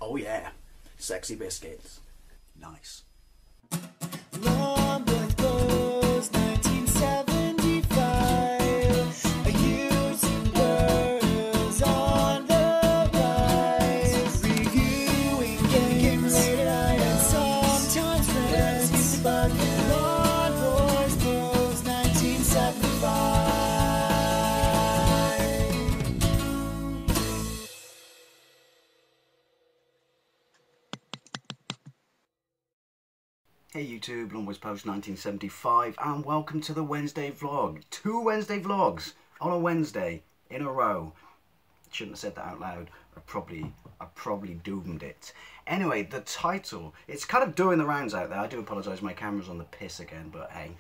Oh yeah, sexy biscuits. Nice. Longboard Bros, 1975. A YouTuber is on the rise. Reviewing games, and sometimes friends. But Longboard Bros, 1975. Hey YouTube, Longboys Post 1975, and welcome to the Wednesday vlog. 2 Wednesday vlogs on a Wednesday in a row. Shouldn't have said that out loud. I probably doomed it. Anyway, the title, it's kind of doing the rounds out there. I do apologise, my camera's on the piss again, but hey.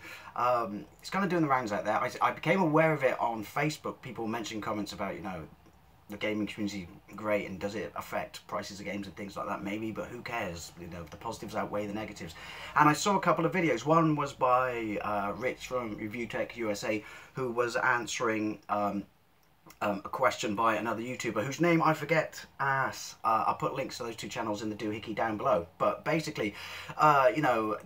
It's kind of doing the rounds out there. I became aware of it on Facebook. People mentioning comments about, you know, the gaming community great, and does it affect prices of games and things like that? Maybe, but who cares? You know, the positives outweigh the negatives. And I saw a couple of videos. One was by Rich from Review Tech USA, who was answering a question by another YouTuber whose name I forget. I'll put links to those 2 channels in the doohickey down below. But basically, you know,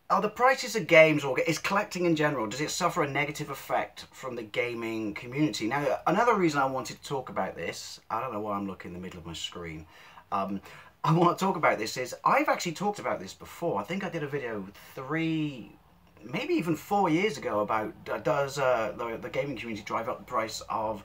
are the prices of games, or is collecting in general, does it suffer a negative effect from the gaming community? Now, another reason I wanted to talk about this, I don't know why I'm looking in the middle of my screen. I want to talk about this is, I've actually talked about this before. I think I did a video 3, maybe even 4 years ago about does the gaming community drive up the price of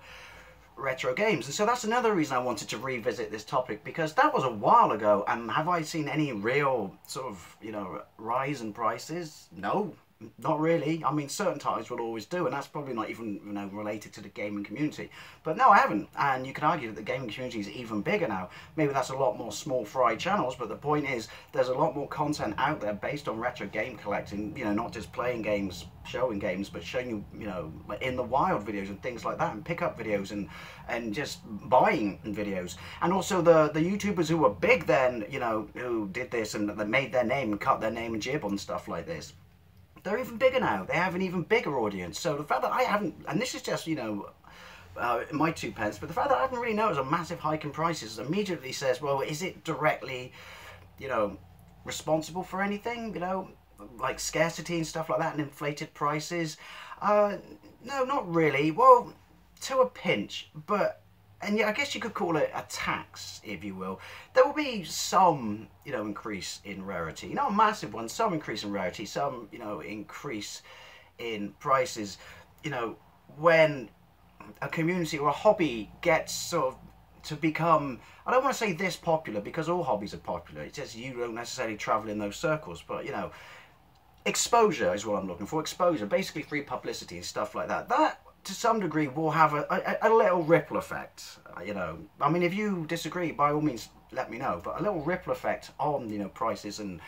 retro games. And so that's another reason I wanted to revisit this topic, because that was a while ago, and have I seen any real sort of, you know, rise in prices? No, not really. I mean, certain titles will always do, and that's probably not even, you know, related to the gaming community. But no, I haven't. And you can argue that the gaming community is even bigger now. Maybe that's a lot more small fry channels, but the point is there's a lot more content out there based on retro game collecting, you know, not just playing games, showing games, but showing you, you know, in the wild videos and things like that, and pick up videos and just buying videos. And also the YouTubers who were big then, you know, who did this and they made their name and cut their name and jib on stuff like this, they're even bigger now. They have an even bigger audience. So the fact that I haven't, and this is just, you know, my 2 pence, but the fact that I haven't really noticed a massive hike in prices immediately says, well, is it directly, you know, responsible for anything, you know, like scarcity and stuff like that, and inflated prices? No, not really. Well, to a pinch, but, and yeah, I guess you could call it a tax, if you will. There will be some, you know, increase in rarity. Not a massive one, some increase in rarity, some, you know, increase in prices. You know, when a community or a hobby gets sort of to become, I don't want to say this popular, because all hobbies are popular. It's just you don't necessarily travel in those circles, but, you know, exposure is what I'm looking for. Exposure, basically free publicity and stuff like that. That, to some degree, will have a little ripple effect, you know. I mean, if you disagree, by all means, let me know. But a little ripple effect on, you know, prices and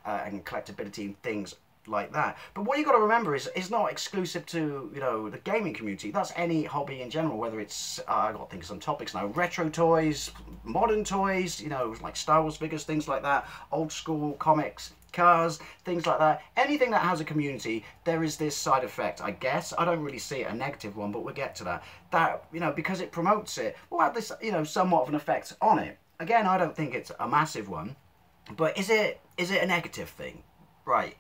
collectability and things like that. But what you got to remember is it's not exclusive to, you know, the gaming community. That's any hobby in general, whether it's, I got to think of some topics now, retro toys, modern toys, you know, like Star Wars figures, things like that, old school comics, cars, things like that. Anything that has a community, there is this side effect, I guess. I don't really see it a negative one, but we'll get to that. That, you know, because it promotes it, will have this, you know, somewhat of an effect on it. Again, I don't think it's a massive one, but is it a negative thing? Right.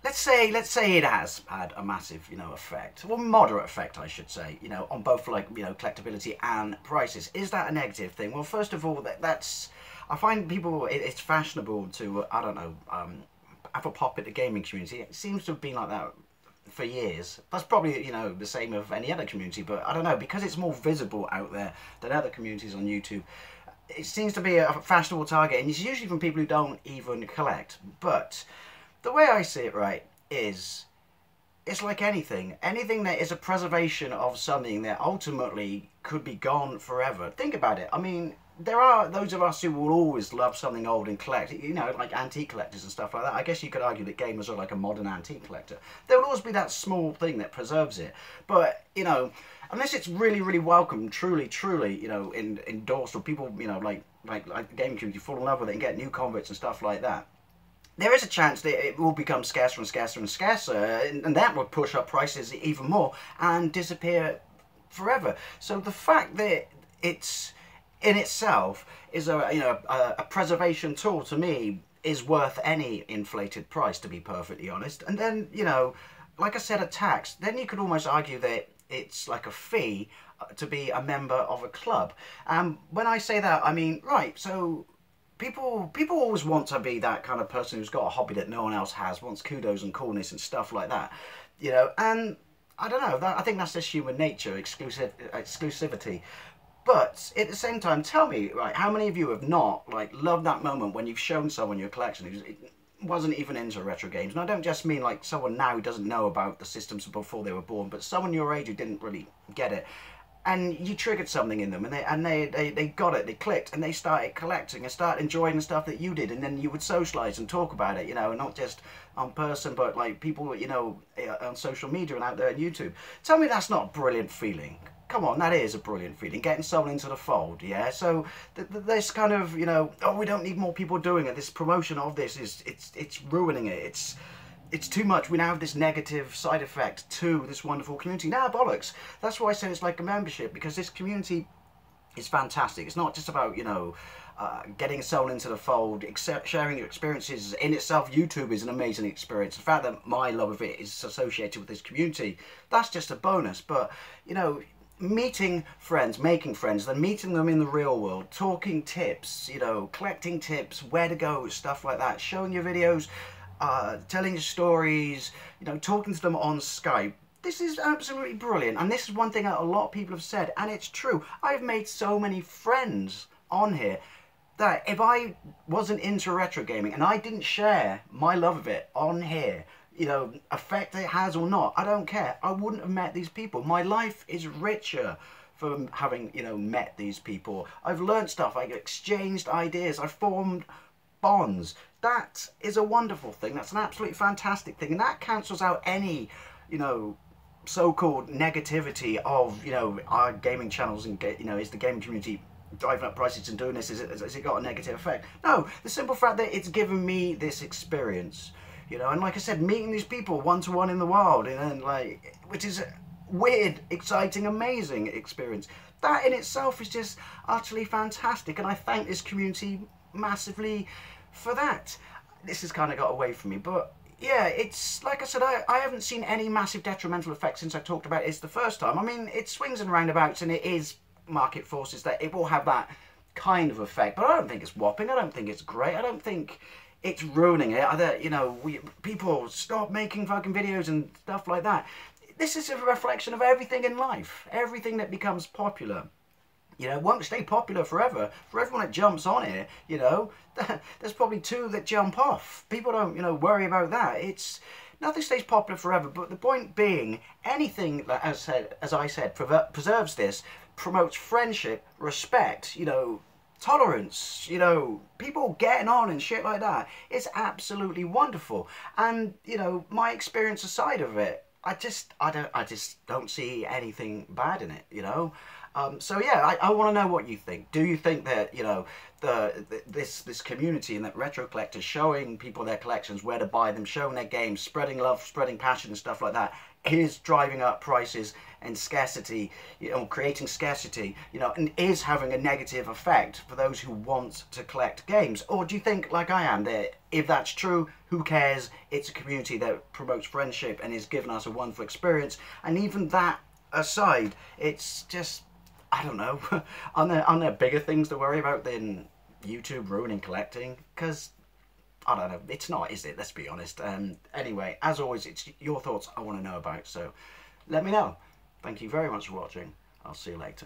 Let's say it has had a massive, you know, effect, well, moderate effect, I should say, you know, on both, like, you know, collectability and prices. Is that a negative thing? Well, first of all, that's, I find people, it's fashionable to, I don't know, have a pop at the gaming community. It seems to have been like that for years. That's probably, you know, the same of any other community, but I don't know, because it's more visible out there than other communities on YouTube, it seems to be a fashionable target, and it's usually from people who don't even collect. But the way I see it, right, is it's like anything that is a preservation of something that ultimately could be gone forever. Think about it. I mean, there are those of us who will always love something old and collect, you know, like antique collectors and stuff like that. I guess you could argue that gamers are like a modern antique collector. There will always be that small thing that preserves it. But, you know, unless it's really, really welcome, truly, you know, endorsed, or people, you know, like the gaming community fall in love with it and get new converts and stuff like that, there is a chance that it will become scarcer and scarcer and scarcer, and that would push up prices even more and disappear forever. So the fact that it's in itself is a preservation tool, to me, is worth any inflated price, to be perfectly honest. And then, like I said, a tax, then you could almost argue that it's like a fee to be a member of a club. When I say that, I mean, right, so people always want to be that kind of person who's got a hobby that no one else has, wants kudos and coolness and stuff like that, and I don't know, I think that's just human nature, exclusivity. But at the same time, tell me, right, how many of you have not, like, loved that moment when you've shown someone your collection who wasn't even into retro games? And I don't just mean, like, someone now who doesn't know about the systems before they were born, but someone your age who didn't really get it. And you triggered something in them, and they got it, they clicked, and they started collecting and started enjoying the stuff that you did, and then you would socialise and talk about it, and not just on person, but, like, people, on social media and out there on YouTube. Tell me that's not a brilliant feeling. Come on, that is a brilliant feeling, getting someone into the fold, yeah? So this kind of, oh, we don't need more people doing it, this promotion of this it's ruining it, it's too much. We now have this negative side effect to this wonderful community. Nah, bollocks. That's why I say it's like a membership, because this community is fantastic. It's not just about, getting someone into the fold, sharing your experiences. In itself, YouTube is an amazing experience. The fact that my love of it is associated with this community, that's just a bonus. But, meeting friends, making friends, then meeting them in the real world, talking tips, collecting tips, where to go, stuff like that, showing your videos, telling your stories, talking to them on Skype. This is absolutely brilliant, and this is one thing that a lot of people have said, and it's true. I've made so many friends on here that if I wasn't into retro gaming and I didn't share my love of it on here, effect it has or not, I don't care, I wouldn't have met these people. My life is richer from having, met these people. I've learned stuff, I've exchanged ideas, I've formed bonds. That is a wonderful thing. That's an absolutely fantastic thing, and that cancels out any, so-called negativity of, our gaming channels and, is the gaming community driving up prices and doing this? Has it got a negative effect? No, the simple fact that it's given me this experience, and like I said, meeting these people one-to-one in the wild, and which is a weird, exciting, amazing experience. That in itself is just utterly fantastic, and I thank this community massively for that. This has kind of got away from me, but yeah, it's like I said, I haven't seen any massive detrimental effects since I talked about it the first time. I mean, it swings and roundabouts, and it is market forces that it will have that kind of effect, but I don't think it's whopping. I don't think it's great. I don't think it's ruining it. Either, people stop making fucking videos and stuff like that. This is a reflection of everything in life. Everything that becomes popular, won't stay popular forever. For everyone that jumps on it, there's probably two that jump off. People don't, worry about that. Nothing stays popular forever. But the point being, anything that, as I said, preserves this, promotes friendship, respect, tolerance, people getting on and shit like that. It's absolutely wonderful. And, my experience aside of it, I just don't see anything bad in it, So yeah, I want to know what you think. Do you think that, this community and that retro collectors, showing people their collections, where to buy them, showing their games, spreading love, spreading passion and stuff like that, is driving up prices and scarcity, creating scarcity, and is having a negative effect for those who want to collect games? Or do you think, like I am, that if that's true, who cares? It's a community that promotes friendship and has given us a wonderful experience. And even that aside, it's just, I don't know, aren't there bigger things to worry about than YouTube ruining collecting? Because, I don't know, it's not, is it? Let's be honest. Anyway, as always, it's your thoughts I want to know about, so let me know. Thank you very much for watching. I'll see you later.